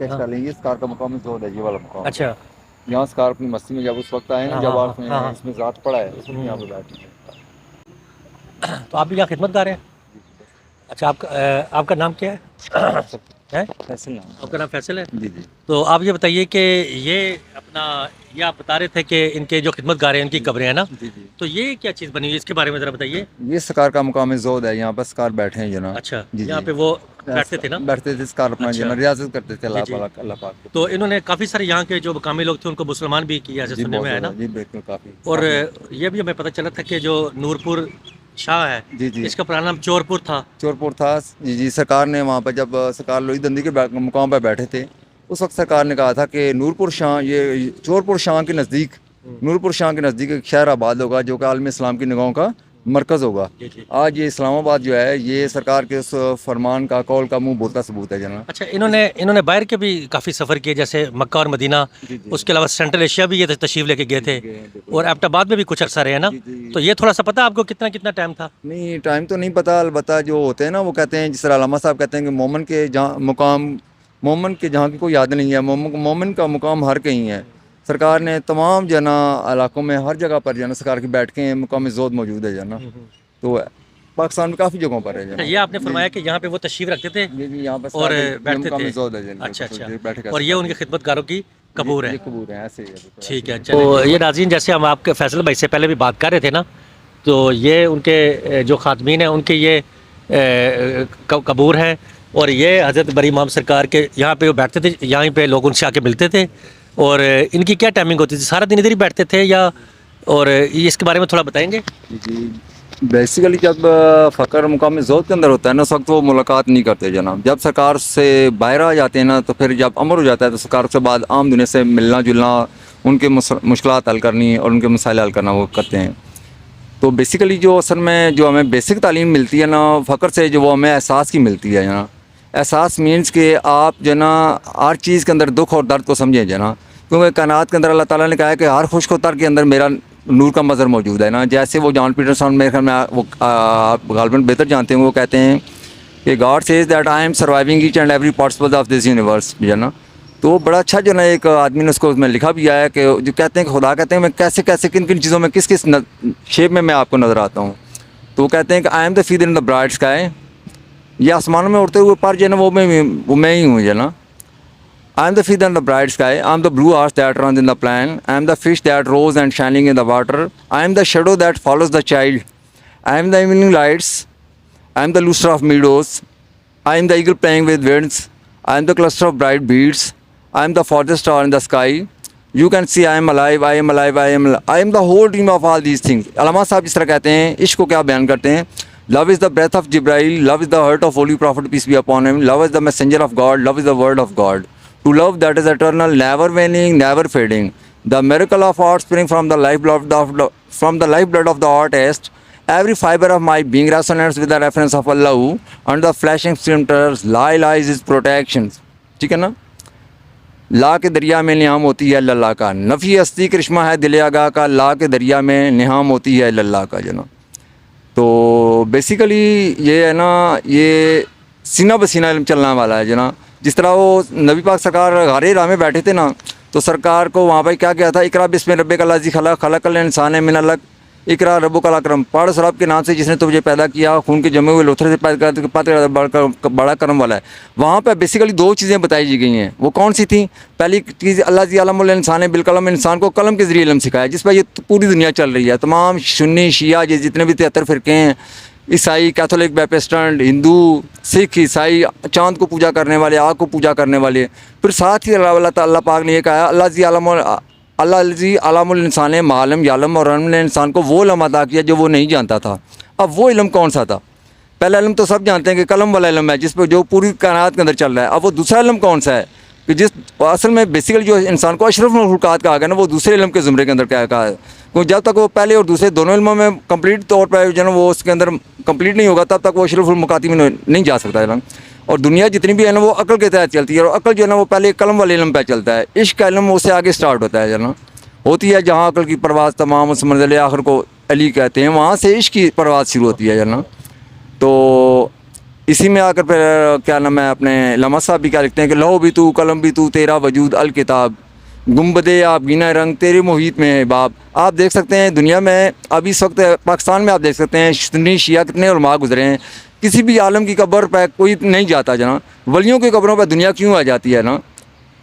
Cash کر لیں گے. اسکار کا مقام زود ہے, یہ والا مقام. اچھا یہاں اسکار اپنی مستی میں جب اس وقت آئے نا, جب آپ نے ہاں اس میں ذات پڑا ہے, اس وقت یہاں پہ بیٹھے ہیں. تو آپ بھی یہاں خدمت گار ہیں. اچھا آپ کا نام کیا ہے؟ فیصل نام آپ کا نام فیصل ہے. جی جی تو آپ یہ بتائیے کہ یہ آپ بتا رہے تھے کہ ان کے جو خدمت گار ہیں ان کی قبریں ہیں نا, جی جی. تو یہ کیا چیز بنی ہوئی ہے, اس کے بارے میں ذرا بتائیے. یہ اسکار کا مقام زود ہے, یہاں پر اسکار بیٹھے ہیں جناب. اچھا, جی یہاں جی پہ وہ بیٹھتے تھے نا. بیٹھتے تھے اسکار اپنا اچھا جناب ریاضت کرتے تھے جی اللہ جی. پاک اللہ پاک کی. تو انہوں نے کافی سارے یہاں کے جو مقامی لوگ تھے ان کو مسلمان بھی کیا, ایسے جی سننے بہت میں ہے نا. زیادہ, جی بالکل کافی اور کافی. یہ بھی ہمیں پتہ چلا تھا کہ جو نورپور شاہ ہے جی جی اس کا پرانا نام چورپور تھا. چورپور تھا. جی جی سرکار نے وہاں پہ جب سرکار لوئی دندی کے مقام پہ بیٹھے تھے, اس وقت سرکار نے کہا تھا کہ نورپور شاہ, یہ چورپور شاہ کے نزدیک, نورپور شاہ کے نزدیک ایک شہر آباد ہوگا جو کہ عالم اسلام کی نگاہوں کا مرکز ہوگا. جی جی. آج یہ اسلام آباد جو ہے یہ سرکار کے اس فرمان کا قول کا منہ بولتا ثبوت ہے جناب. اچھا, انہوں نے باہر کے بھی کافی سفر کیے, جیسے مکہ اور مدینہ, جی جی اس کے علاوہ سینٹرل ایشیا بھی یہ تشریف لے کے گئے تھے, بالکل. اور ایبٹ آباد میں بھی کچھ عرصہ رہے ہیں نا. جی جی. تو یہ تھوڑا سا پتہ آپ کو کتنا ٹائم تھا؟ نہیں ٹائم تو نہیں پتہ, البتہ جو ہوتے ہیں نا وہ کہتے ہیں, جس طرح علامہ صاحب کہتے ہیں کہ مومن کے جہاں مقام, مومن کے جہاں کی کوئی یاد نہیں ہے, مومن کا مقام ہر کہیں ہے. سرکار نے تمام جنا علاقوں میں ہر جگہ پر جنا سرکار کی بیٹھکیں مقام زود موجود ہے جنا. تو پاکستان میں کافی جگہوں پر ہے اچھا, جناب. یہ آپ نے فرمایا کہ یہاں پہ وہ تشریف رکھتے تھے یہاں پر اور بیٹھتے تھے. زود ہے جناب. اچھا اچھا. بیٹھے اور یہ ان کے خدمت گاروں کی قبور ہے. یہ قبور ہے, ایسے ہی ہے. ٹھیک ہے. تو یہ ناظرین, جیسے ہم آپ کے فیصل بھائی سے پہلے بھی بات کر رہے تھے نا, تو یہ ان کے جو خادمین ہیں ان کے یہ قبور ہیں, اور یہ حضرت بری امام سرکار کے یہاں پہ وہ بیٹھتے تھے, یہیں پہ لوگ ان سے آ کے ملتے تھے. اور ان کی کیا ٹائمنگ ہوتی تھی, سارا دن ادھر ہی بیٹھتے تھے یا, اور اس کے بارے میں تھوڑا بتائیں گے. جی بیسیکلی جب فقر مقام زود کے اندر ہوتا ہے نا, اس وقت وہ ملاقات نہیں کرتے جناب. جب سرکار سے باہر آ جاتے ہیں نا, تو پھر جب امر ہو جاتا ہے تو سرکار سے بعد عام دنیا سے ملنا جلنا, ان کے مشکلات حل کرنی اور ان کے مسائل حل کرنا وہ کرتے ہیں. تو بیسیکلی جو اصل میں جو ہمیں بیسک تعلیم ملتی ہے نا فقر سے, جو وہ ہمیں احساس کی ملتی ہے نا. احساس مینس کہ آپ جو نا ہر چیز کے اندر دکھ اور درد کو سمجھیں جنا, کیونکہ کائنات کے اندر اللہ تعالیٰ نے کہا ہے کہ ہر خشک و تر کے اندر میرا نور کا مظہر موجود ہے نا. جیسے وہ جان پیٹرسن میرے خیال میں وہ آپ غالباً بہتر جانتے ہیں, وہ کہتے ہیں کہ God says that I am surviving each and every participle of this universe جو ہے نا. تو بڑا اچھا جو نا ایک آدمی نے اس کو میں لکھا بھی آیا ہے کہ جو کہتے ہیں کہ خدا کہتے ہیں میں کیسے کن چیزوں میں کس شیپ میں آپ کو نظر آتا ہوں. تو وہ کہتے ہیں کہ I am the feather in the bright sky, یہ آسمانوں میں اڑتے ہوئے پر جو ہے نا وہ میں ہی ہوں جو ہے نا. I am the feather in the bright sky. I am the blue horse that runs in the plain. I am the fish that rose and shining in the water. I am the shadow that follows the child. I am the evening lights. I am the lustre of meadows. I am the eagle playing with winds. I am the cluster of bright beads. I am the farthest star in the sky. You can see I am alive, I am alive, I am the whole dream of all these things. علامہ صاحب جس طرح کہتے ہیں, عشق کو کیا بیان کرتے ہیں. Love is the breath of Jibrail. Love is the heart of Holy Prophet, peace be upon him. Love is the messenger of God. Love is the word of God. To love that is eternal, never waning, never fading. The miracle of art spring from the lifeblood of the artist. Every fiber of my being resonates with the reference of Allah, and the flashing splinters lie is his protection. ٹھیک ہے نا. لا کے دریا میں نہام ہوتی ہے اللہ کا, نفی ہستی کرشمہ ہے دل آگاہ کا, لا کے دریا میں نہام ہوتی ہے اللہ کا جناب. تو بیسیکلی یہ ہے نا, یہ سینہ بسینہ علم چلنا والا ہے جناب. جس طرح وہ نبی پاک سرکار غار ہرا میں بیٹھے تھے نا, تو سرکار کو وہاں پہ کیا تھا, اقرا بسم ربک الذی خلق, خلق الانسان من علق, اقرا ربک الاکرم, پڑھ اس رب کے نام سے جس نے تجھے پیدا کیا, خون کے جمے ہوئے لوتھڑے سے پیدا بڑا کرم والا ہے. وہاں پہ بیسیکلی دو چیزیں بتائی گئی ہیں. وہ کون سی تھیں؟ پہلی چیز اللہ علم الانسان بالقلم, انسان کو قلم کے ذریعے علم سکھایا, جس پہ یہ پوری دنیا چل رہی ہے. تمام سنی شیعہ یہ جتنے بھی 73 فرقے ہیں, عیسائی, کیتھولک, بیپٹسٹنٹ, ہندو, سکھ, عیسائی, چاند کو پوجا کرنے والے, آگ کو پوجا کرنے والے. پھر ساتھ ہی اللہ تعالیٰ پاک نے یہ کہا اللہ الذی علم الانسان معلم یعلم, اور ہم نے انسان کو وہ علم عطا کیا جو وہ نہیں جانتا تھا. اب وہ علم کون سا تھا؟ پہلا علم تو سب جانتے ہیں کہ قلم والا علم ہے, جس پہ جو پوری کائنات کے اندر چل رہا ہے. اب وہ دوسرا علم کون سا ہے کہ جس اصل میں بیسیکلی جو انسان کو اشرف المخلوقات کہا گیا نا, وہ دوسرے علم کے زمرے کے اندر کیا کہا ہے. کیونکہ جب تک وہ پہلے اور دوسرے دونوں علموں میں کمپلیٹ طور پر جو ہے نا وہ اس کے اندر کمپلیٹ نہیں ہوگا, تب تک وہ اشرف المخلوقات میں نہیں جا سکتا علم. اور دنیا جتنی بھی ہے نا وہ عقل کے تحت چلتی ہے, اور عقل جو ہے نا وہ پہلے قلم والے علم پہ چلتا ہے. عشق کا علم اس سے آگے سٹارٹ ہوتا ہے نا, ہوتی ہے جہاں عقل کی پرواز تمام اس منزل آخر کو علی کہتے ہیں, وہاں سے عشق کی پرواز شروع ہوتی ہے نا. تو इसी में आकर फिर क्या नाम है अपने लम्हा साहब भी क्या लिखते हैं कि लहो भी तू कलम भी तू तेरा वजूद अल किताब गुम्बदे आप गिना रंग तेरे मुहीत में है बाब। आप देख सकते हैं दुनिया में अभी इस वक्त पाकिस्तान में आप देख सकते हैं सुन्नी शिया कितने उलमा गुजरे हैं, किसी भी आलम की कब्र पर कोई नहीं जाता जना, वलियों की कब्रों पर दुनिया क्यों आ जाती है ना,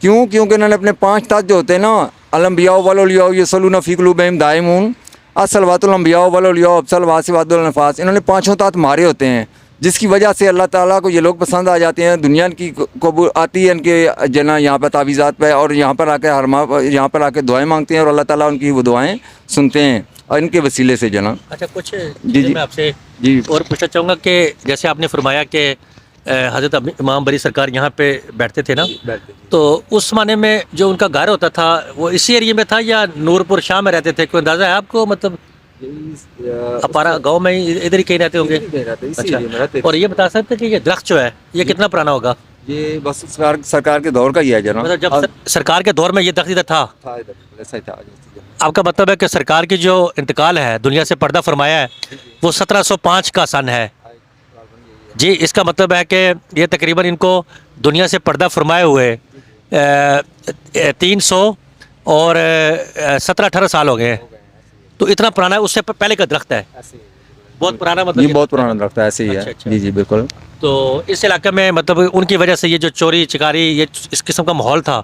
क्यों? क्योंकि इन्होंने अपने 5 ताज जो होते हैं ना, अलम्बिया वलिया यसलूना फी कुलूबिहिम दाइमून असलवातुल अंबिया वलिया अफसल वासिवातुल नफास, इन्होंने 5 ताज मारे होते हैं, जिसकी वजह से अल्लाह ताला को ये लोग पसंद आ जाते हैं। दुनिया की कबूल आती है इनके जना यहाँ पर तावीज़ात पे, और यहाँ पर आके यहाँ पर आके दुआएं मांगते हैं और अल्लाह ताला उनकी वो दुआएं सुनते हैं और इनके वसीले से जना। अच्छा, कुछ जी। मैं आपसे जी और पूछना चाहूँगा कि जैसे आपने फरमाया कि हज़रत इमाम बरी सरकार यहाँ पे बैठते थे ना, तो उस ज़माने में जो उनका घर होता था वो इसी एरिया में था या नूरपुर शाह में रहते थे? कोई अंदाज़ा है आपको? मतलब हमारा गांव में ही इधर ही कहीं रहते होंगे। अच्छा, और ये बता सकते हैं कि ये दरख्त जो है ये कितना पुराना होगा? ये बस सरकार के दौर का ही है जना। मतलब जब सरकार के दौर में ये दरख्त इधर था? ऐसा ही था। आपका मतलब है कि सरकार की जो इंतकाल है, दुनिया से पर्दा फरमाया है, वो 1705 का सन है जी। इसका मतलब है कि ये तकरीबन इनको दुनिया से पर्दा फरमाए हुए 300 और 17-18 साल हो गए हैं। तो इतना पुराना है, उससे पहले का दरख्त है, बहुत पुराना। मतलब ये बहुत पुराना दरख्त है, ऐसे ही है। अच्छा। जी बिल्कुल। तो इस इलाके में मतलब उनकी वजह से ये जो चोरी चिकारी ये इस किस्म का माहौल था,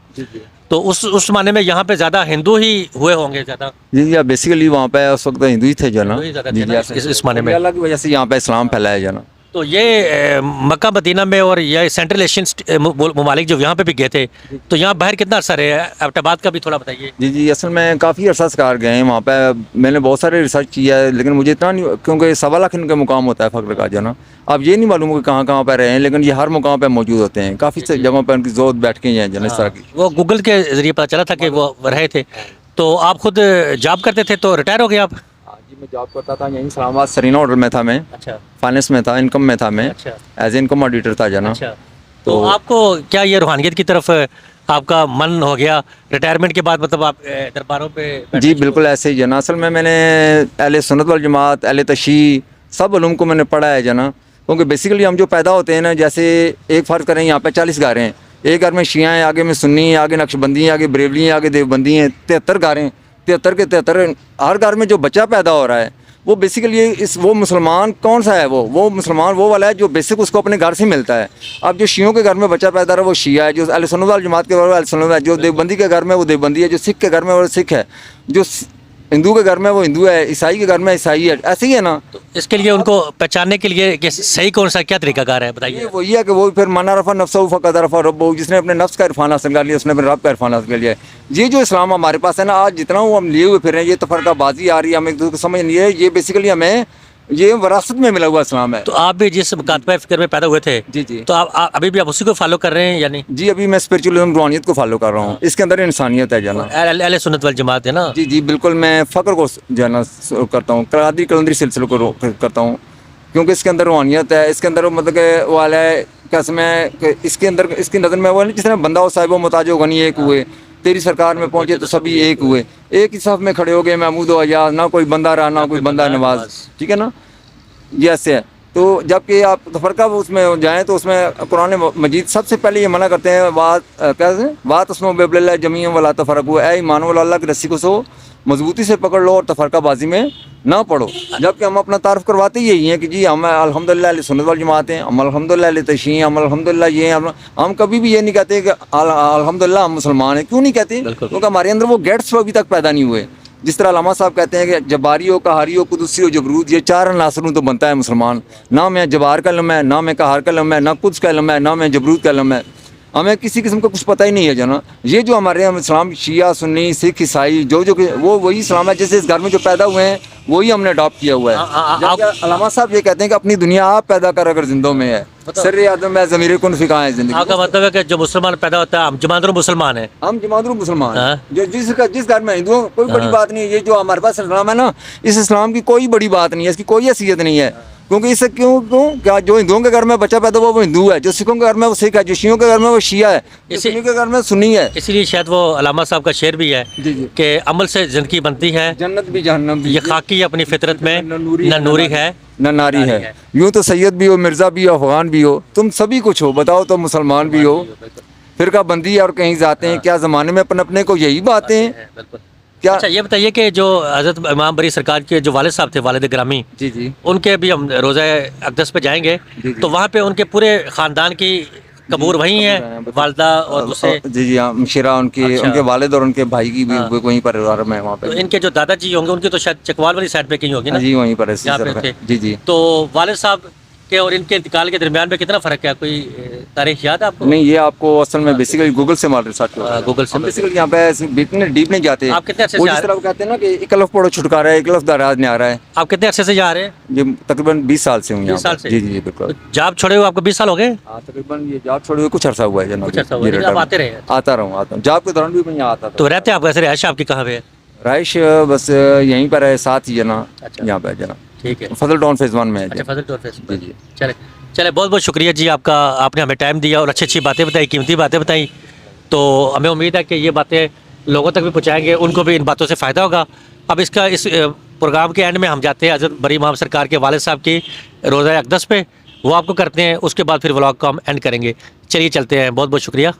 तो उस माने में यहाँ पे ज़्यादा हिंदू ही हुए होंगे ज़्यादा। जी बेसिकली वहाँ पे उस वक्त हिंदू ही थे जना। हिंदू ही ज़्यादा थे ना इस माने में। अल्लाह की वजह से यहाँ पे इस्लाम फैला है जना। तो ये मक्का मदीना में और ये सेंट्रल एशियन ममालिक जो यहाँ पे भी गए थे, तो यहाँ बाहर कितना अरसा रहे? एबटाबाद का भी थोड़ा बताइए। जी, असल में काफ़ी अरसा सरकार गए हैं वहाँ पे, मैंने बहुत सारे रिसर्च किया है, लेकिन मुझे इतना नहीं, क्योंकि 1.25 लाख इनका मुकाम होता है फ़क्र का जना। अब ये नहीं मालूम कि कहाँ कहाँ पर रहे हैं, लेकिन ये हर मुकाम पर मौजूद होते हैं, काफ़ी जगहों पर उनकी ज़ोत बैठ के हैं जना। इस तरह की वो गूगल के ज़रिए पता चला था कि वो रहे थे। तो आप खुद जॉब करते थे, तो रिटायर हो गए आप? जी मैं जॉब करता था यहीं इस्लामाबाद सरीना होटल में था मैं। अच्छा। फाइनेंस में था, इनकम में था मैं। अच्छा। एज इनकम ऑडिटर था जना। अच्छा। तो आपको क्या ये रूहानियत की तरफ आपका मन हो गया रिटायरमेंट के बाद? मतलब आप दरबारों पे? जी बिल्कुल ऐसे ही जना। असल में मैंने अहले सुन्नत वल जमात, अहले तशय्यी सब उलूम को मैंने पढ़ा है जना। क्योंकि बेसिकली हम जो पैदा होते हैं ना, जैसे एक फ़र्ज़ करें यहाँ पे 40 गारें हैं, एक घर में शिया हैं, आगे में सुन्नी हैं, आगे नक्शबंदी हैं, आगे बरेलवी हैं, आगे देवबंदी हैं, 73 गारें, 73 के 73। हर घर में जो बच्चा पैदा हो रहा है वो बेसिकली वो मुसलमान कौन सा है? वो मुसलमान वो वाला है जो बेसिक उसको अपने घर से मिलता है। अब जो शियों के घर में बच्चा पैदा रहा है वो शिया है, जो अहले सुन्नत वल जमात के घर में अहले सुन्नत है, जो देवबंदी के घर में वो देवबंदी है, जो सिख के घर में वो सिख है, जो हिंदू के घर में वो हिंदू है, ईसाई के घर में ईसाई है। ऐसे ही है ना। तो इसके लिए उनको पहचानने के लिए कि सही कौन सा क्या तरीकाकार है बताइए? वही है कि वो फिर मना रफ़ा नफ्सहु फ़क़द रफ़ा रब्बहु, जिसने अपने नफ्स का इरफान हासिल कर लिया उसने अपने रब का इरफान हासिल कर लिया है। ये जो इस्लाम हमारे पास है ना, आज जितना हम लिए हुए फिर रहे हैं, ये तफरकाबाजी आ रही है, हमें एक दूसरे को समझ नहीं है। ये बेसिकली हमें ये विरासत में मिला हुआ इस्लाम है। तो आप भी जिस कातबा फ़िक्र में पैदा हुए थे, जी तो आप अभी भी आप उसी को फॉलो कर रहे हैं या नहीं? जी अभी मैं स्पिरिचुअलिज्म रूहानियत को फॉलो कर रहा हूँ। इसके अंदर इंसानियत है जना। अहले सुन्नत वल जमात है ना? जी बिल्कुल। मैं फ़क्र को जना करता हूँ, क़ादरी कलंदरी सिलसिले को करता हूँ, क्योंकि इसके अंदर रूहानियत है। इसके अंदर मतलब कि वो वाला है कैसे में इसके अंदर इसकी नज़र में वो नहीं, जिसने बंदा हो साहिब मोहताज हो गनी एक हुए, तेरी सरकार में पहुँचे तो सभी एक हुए, एक ही सफ़ में खड़े हो गए महमूद व अयाज, ना कोई बंदा रहा ना कोई बंदा नवाज। ठीक है ना, ये ऐसे है। तो जबकि आप तफरका उसमें जाएँ तो उसमें कुरान मजीद सबसे पहले ये मना करते हैं, वात तस्मऊ बिहब्लिल्लाहि जमीअन वला तफरकू, ऐ ईमान वालों अल्लाह की रस्सी को सो मजबूती से पकड़ लो और तफरका बाजी में ना पढ़ो। जबकि हम अपना तारफ़ करवाते यही हैं कि जी हम अल्हम्दुलिल्लाह अहले सुन्नत वल जमात हैं, हम अल्हम्दुलिल्लाह अहले तशय्यी हैं, हम अल्हम्दुलिल्लाह ये हैं। हम कभी भी ये नहीं कहते कि अल्हम्दुलिल्लाह हम मुसलमान हैं। क्यों नहीं कहते? क्योंकि हमारे अंदर वो गेट्स अभी तक पैदा नहीं हुए। जिस तरह अल्लामा साहब कहते हैं कि जबारी हो, कहारी हो, कुदसी हो, जबरूद, ये 4 अनासरों तो बनता है मुसलमान। ना मैं जबार का इल्म है, ना मैं कहार का इल्म है, ना कुद्स का इल्म है, ना मैं जबरूद का इल्म है। हमें किसी किस्म का कुछ पता ही नहीं है जना। ये जो हमारे यहाँ इस्लाम शिया सुन्नी सिख ईसाई जो वो वही इस्लाम है, जैसे इस घर में जो पैदा हुए हैं वही हमने अडॉप्ट किया हुआ है। अल्लामा साहब ये कहते हैं कि अपनी दुनिया आप पैदा कर अगर जिंदों में है, सर आदम है ज़मीर कुन फ़िका है जिंदगी। आपका मतलब है कि जो मुसलमान पैदा होता है हम जमातुल मुसलमान है, हम जमातुल मुसलमान जो जिस घर में हिंदुओं कोई बड़ी बात नहीं है। ये जो हमारे पास इस्लाम है ना, इस इस्लाम की कोई बड़ी बात नहीं है, इसकी कोई हैसियत नहीं है। क्योंकि इससे क्यों क्या जो हिंदुओं के घर में बच्चा पैदा हुआ वो हिंदू है, जो सिखों के घर में वो सिख है, जो शियों के घर में वो शिया है, जो इसी- सुन्नी के घर में सुन्नी है। इसीलिए शायद वो अलामा साहब का शेर भी है जी जी। कि अमल से ज़िंदगी बनती है, जन्नत भी जहन्नम भी, ये खाकी अपनी फितरत में न नूरी न नूरी है न नारी है। है। यूं तो सैयद भी हो, मिर्ज़ा भी हो, अफगान भी हो, तुम सभी कुछ हो, बताओ तो मुसलमान भी हो। फिरका बंदी है और कहीं जाते हैं, क्या ज़माने में अपन अपने को यही बातें हैं बिल्कुल। क्या? अच्छा ये बताइए कि जो हज़रत इमाम बरी सरकार के जो वालिद साहब थे, वालिद ग्रामी, जी जी उनके भी हम रोज़ा अक़दस पे जाएंगे जी। तो वहाँ पे उनके पूरे ख़ानदान की कबूर वहीं है, वालदा और दूसरे। जी जी हाँ, मुशीरा उनके अच्छा। उनके वालिद और उनके भाई की भी हाँ। वहीं पर हरम है वहाँ तो पे। इनके जो दादाजी होंगे उनकी तो शायद चकवाल वाली साइड पे कहीं होगी ना, जी वहीं पर है, इसी जहाँ पे तरफ है। थे। जी जी। तो वालिद साहब के और इनके इंतकाल के दरमियान में कितना फ़र्क है, कोई तारीख याद है आपको? नहीं, ये आपको असल में बेसिकली गूगल से मार रिसर्च हो रहा है। गूगल से हम बेसिकली यहाँ पे ऐसे इतने डीप नहीं जाते। आप कितने अच्छे वो से आ जिस रहे तरह वो कहते हैं ना कि एक लफ्ज़ पढ़ो छुटकारा है, एक लफ्ज़ दराज नहीं आ रहा है। आप कितने अरसे से जा रहे हैं? ये तकरीबन 20 साल से हूँ यहाँ 20 साल पे। से? जी जी बिल्कुल। तो जॉब छोड़े हुए आपको 20 साल हो गए? हाँ तकरीबन ये जॉब छोड़े हुए कुछ अर्सा हुआ है जनाब। कुछ अर्सा हुआ, ये लेकिन आप रिटर्न। आते रहे हैं? आता हूँ। जॉब के दौरान भी मैं यहाँ आता था। तो रहते हैं आप वैसे, रहायश आपकी कहाँ पे है? राइश बस यहीं पर है, साथ ही जना अच्छा। यहाँ पे है जना, ठीक है। फजल टाउन फेज़ 1 में है जी। अच्छा, फजल टोर फेस। जी जी। चले चले, बहुत बहुत शुक्रिया जी आपका, आपने हमें टाइम दिया और अच्छी अच्छी बातें बताई, कीमती बातें बताई। तो हमें उम्मीद है कि ये बातें लोगों तक भी पहुँचाएंगे, उनको भी इन बातों से फ़ायदा होगा। अब इसका इस प्रोग्राम के एंड में हम जाते हैं हज़रत बरी इमाम सरकार के वालिद साहब की रोज़ा अक़दस पे, वो आपको करते हैं, उसके बाद फिर व्लॉग को हम एंड करेंगे। चलिए चलते हैं, बहुत बहुत शुक्रिया।